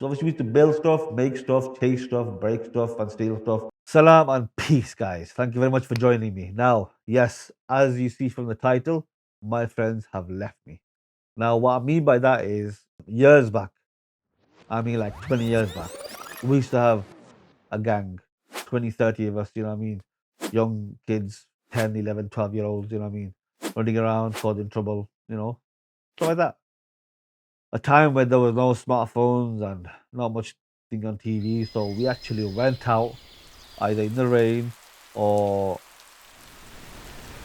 So obviously we used to build stuff, make stuff, chase stuff, break stuff, and steal stuff. Salam and peace, guys. Thank you very much for joining me. Now, yes, as you see from the title, my friends have left me. Now, what I mean by that is years back, I mean like 20 years back, we used to have a gang, 20, 30 of us, you know what I mean? Young kids, 10, 11, 12-year olds, you know what I mean? Running around, causing trouble, stuff like that. A time where there was no smartphones and not much thing on TV, so we actually went out either in the rain or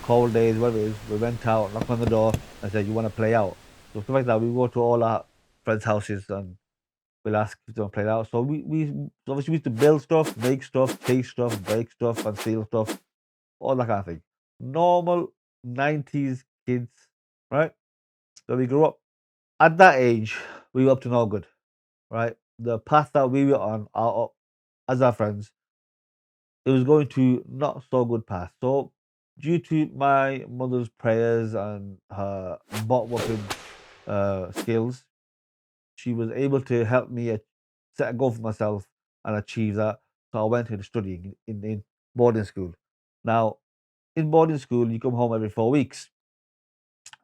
cold days, whatever it is. We went out, knocked on the door, and said, "You want to play out?" So stuff like that. We go to all our friends' houses and we'll ask if they want to play out. So so obviously we used to build stuff, make stuff, chase stuff, break stuff, and steal stuff, all that kind of thing. Normal 90s kids, right? So we grew up. At that age, we were up to no good, right? The path that we were on, as our friends, it was going to not so good path. So, due to my mother's prayers and her bot whopping skills, she was able to help me set a goal for myself and achieve that. So I went into studying in boarding school. Now, in boarding school, you come home every 4 weeks.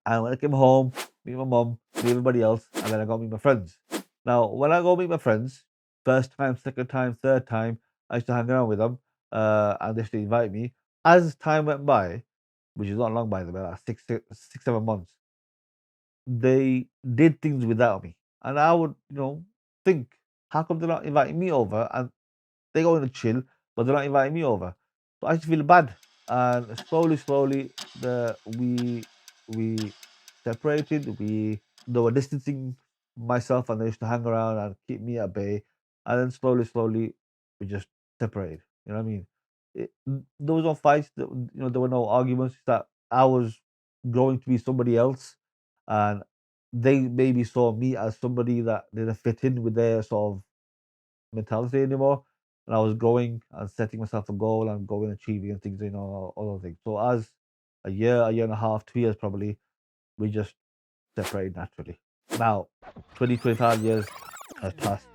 And when I came home, meet my mum, meet everybody else, and then I go meet my friends. Now, when I go meet my friends, first time, second time, third time, I used to hang around with them, and they used to invite me. As time went by, which is not long by the way, like 7 months, they did things without me. And I would, think, how come they're not inviting me over? And they go in to chill, but they're not inviting me over. So I used to feel bad. And slowly, we separated. They were distancing myself, and they used to hang around and keep me at bay. And then slowly, we just separated. You know what I mean? There was no fights. There were no arguments. That I was growing to be somebody else, and they maybe saw me as somebody that didn't fit in with their sort of mentality anymore. And I was growing and setting myself a goal and going achieving and things, all those things. So as a year and a half, 2 years probably, we just separated naturally. Now, 20, 25 years has passed.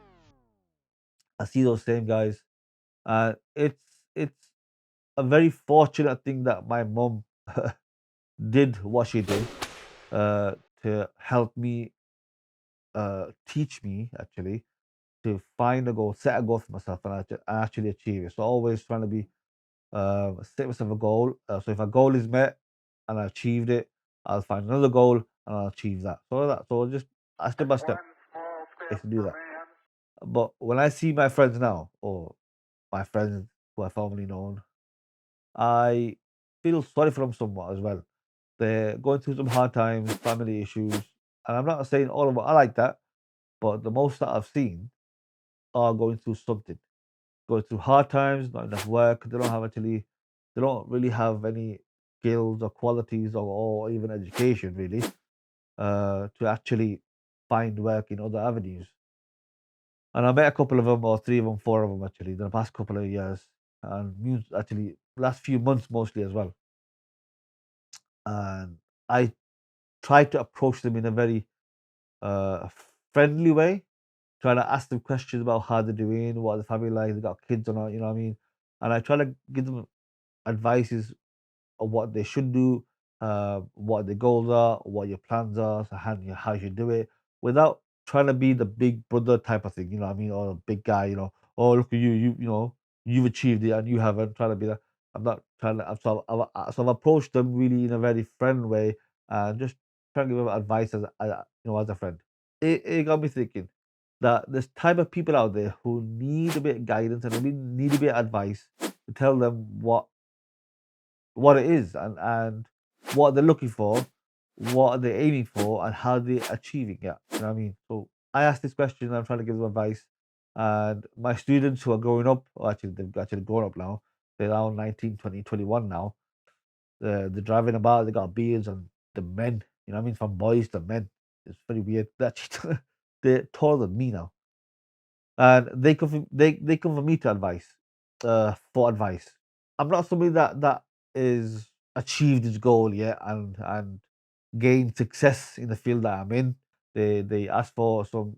I see those same guys. And it's a very fortunate thing that my mom did what she did uh, to help me teach me actually to find a goal, set a goal for myself, and actually achieve it. So always trying to be set myself a goal. So if a goal is met and I achieved it, I'll find another goal and I'll achieve that. So just step by step, I used to do that. But when I see my friends now, or my friends who are formerly known, I feel sorry for them somewhat as well. They're going through some hard times, family issues, and I'm not saying all of them are like that, but the most that I've seen are going through something, going through hard times, not enough work. They don't really have any skills or qualities or even education really to actually find work in other avenues. And I met a couple of them, or three of them, four of them actually, in the past couple of years, and actually last few months mostly as well. And I tried to approach them in a very uh, friendly way, trying to ask them questions about how they're doing, what the family like, they got kids or not, you know what I mean? And I try to give them advices of what they should do, what the goals are, what your plans are, so how you should do it, without trying to be the big brother type of thing, you know what I mean? Or the big guy, oh look at you, you've achieved it and you haven't. Trying to be that. I'm not trying to. So I've approached them really in a very friendly way and just trying to give them advice as a friend. It got me thinking that there's type of people out there who need a bit of guidance and they need a bit of advice to tell them what it is and what they're looking for, what they're aiming for, and how they're achieving it. You know what I mean? So I asked this question and I'm trying to give them advice. And my students who are growing up, or actually they've actually grown up now, they're now 19, 20, 21 now. They're driving about, they got beards and the men, you know what I mean? From boys to men. It's very weird. They're actually they're taller than me now. And they come for me to for advice. I'm not somebody that is achieved his goal yet and gained success in the field that I'm in. They ask for some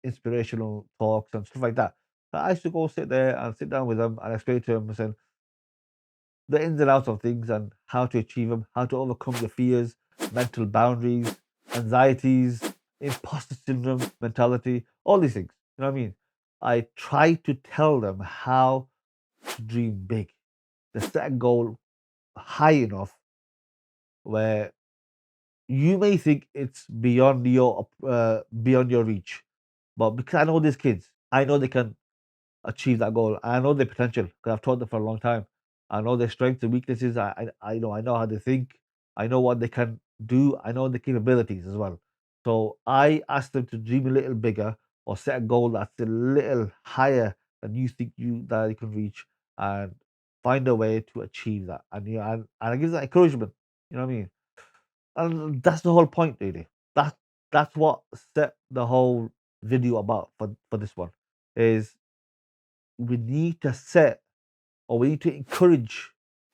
inspirational talks and stuff like that. So I used to go sit there and sit down with them and explain to them and say the ins and outs of things and how to achieve them, how to overcome your fears, mental boundaries, anxieties, imposter syndrome, mentality, all these things. You know what I mean? I try to tell them how to dream big, to set a goal high enough where you may think it's beyond your reach, but because I know these kids, I know they can achieve that goal. I know their potential because I've taught them for a long time. I know their strengths and weaknesses. I know how they think. I know what they can do. I know the capabilities as well. So I ask them to dream a little bigger or set a goal that's a little higher than you think you can reach, and find a way to achieve that. And and I give that encouragement. You know what I mean? And that's the whole point, really. That that's what set the whole video about for this one is we need to set or we need to encourage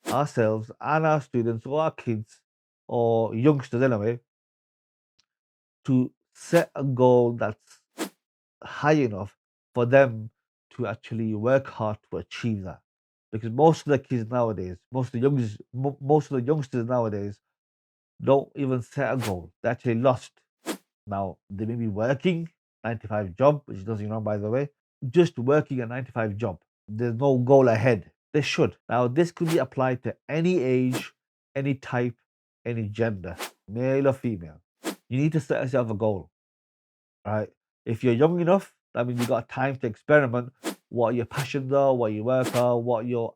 ourselves and our students or our kids or youngsters anyway to set a goal that's high enough for them to actually work hard to achieve that. Because most of the kids nowadays, most of the youngsters nowadays don't even set a goal. They're actually lost. Now they may be working 9 to 5 job, which doesn't wrong by the way, just working a 9 to 5 job. There's no goal ahead. They should. Now, this could be applied to any age, any type, any gender, male or female. You need to set yourself a goal, right? If you're young enough, that means you got time to experiment what your passions are, what your work are, what your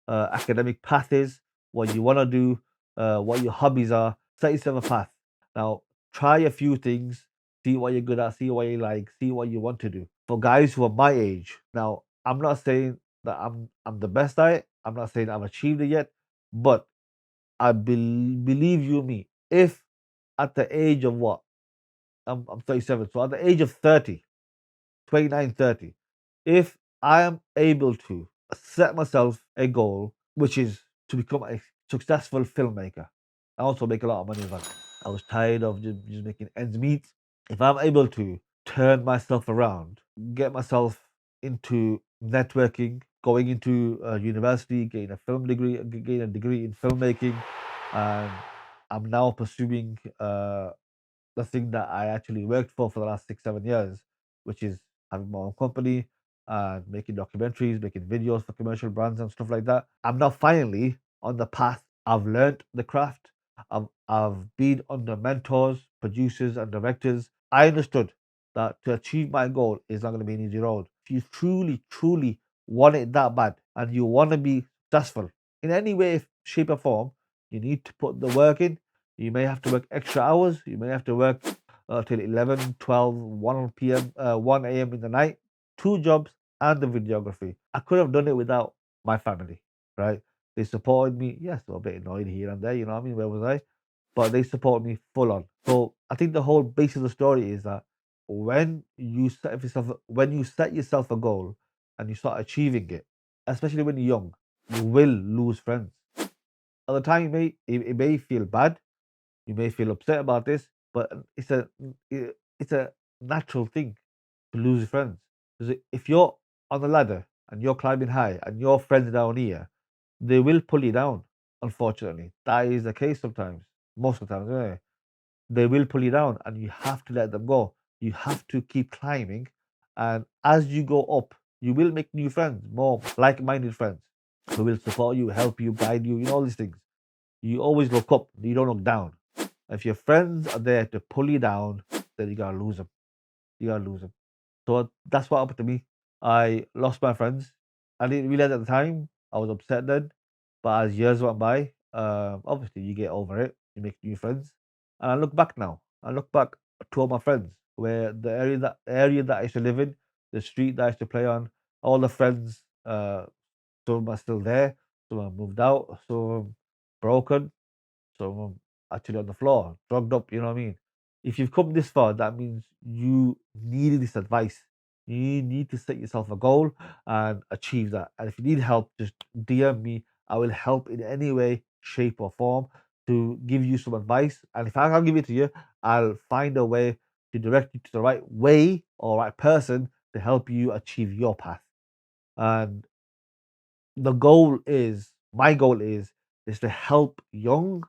academic path is, what you want to do, what your hobbies are. Set yourself a path. Now, try a few things, see what you're good at, see what you like, see what you want to do. For guys who are my age, now I'm not saying that I'm the best at it. I'm not saying I've achieved it yet, but believe you me, if at the age of what I'm 37, so at the age of 30, 29, 30, if I am able to set myself a goal, which is to become a successful filmmaker, I also make a lot of money as well. I was tired of just making ends meet. If I'm able to turn myself around, get myself into networking, going into university, getting a film degree, getting a degree in filmmaking, and I'm now pursuing the thing that I actually worked for the last 6, 7 years, which is having my own company and making documentaries, making videos for commercial brands and stuff like that. I'm now finally on the path. I've learned the craft. I've been under mentors, producers, and directors. I understood that to achieve my goal is not going to be an easy road. If you truly, truly want it that bad and you want to be successful in any way, shape, or form, you need to put the work in. You may have to work extra hours. You may have to work till 11, 12, 1 p.m., 1 a.m. in the night, 2 jobs and the videography. I could have done it without my family, right? They supported me. Yes, they were a bit annoyed here and there, you know what I mean? Where was I? But they support me full on. So I think the whole base of the story is that when you set yourself a goal and you start achieving it, especially when you're young, you will lose friends. At the time, it may feel bad, you may feel upset about this, but it's a natural thing to lose your friends. Because if you're on the ladder and you're climbing high and your friends down here, they will pull you down. Unfortunately, that is the case sometimes. Most of the time, anyway. They will pull you down, and you have to let them go. You have to keep climbing, and as you go up, you will make new friends, more like-minded friends who will support you, help you, guide you. You know all these things. You always look up. You don't look down. If your friends are there to pull you down, then you gotta lose them. You gotta lose them. So that's what happened to me. I lost my friends. I didn't realize at the time. I was upset then, but as years went by, obviously you get over it. You make new friends, and I look back now. I look back to all my friends, where the area that I used to live in, the street that I used to play on, all the friends. Some of them are still there. Some have moved out. Some of them broken. So actually on the floor, drugged up, you know what I mean? If you've come this far, that means you needed this advice. You need to set yourself a goal and achieve that. And if you need help, just DM me. I will help in any way, shape, or form to give you some advice. And if I can't give it to you, I'll find a way to direct you to the right way or right person to help you achieve your path. And the goal is, my goal is to help young,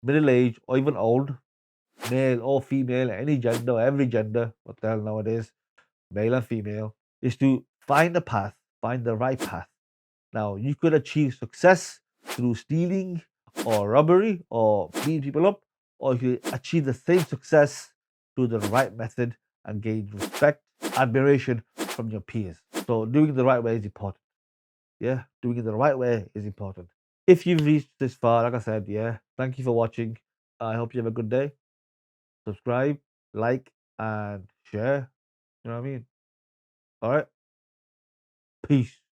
middle age, or even old, male or female, any gender, every gender, what the hell nowadays, male and female, is to find a path, find the right path. Now, you could achieve success through stealing or robbery or beating people up, or you could achieve the same success through the right method and gain respect, admiration from your peers. So, doing it the right way is important. Yeah, doing it the right way is important. If you've reached this far, like I said, yeah, thank you for watching. I hope you have a good day. Subscribe, like, and share. You know what I mean? All right. Peace.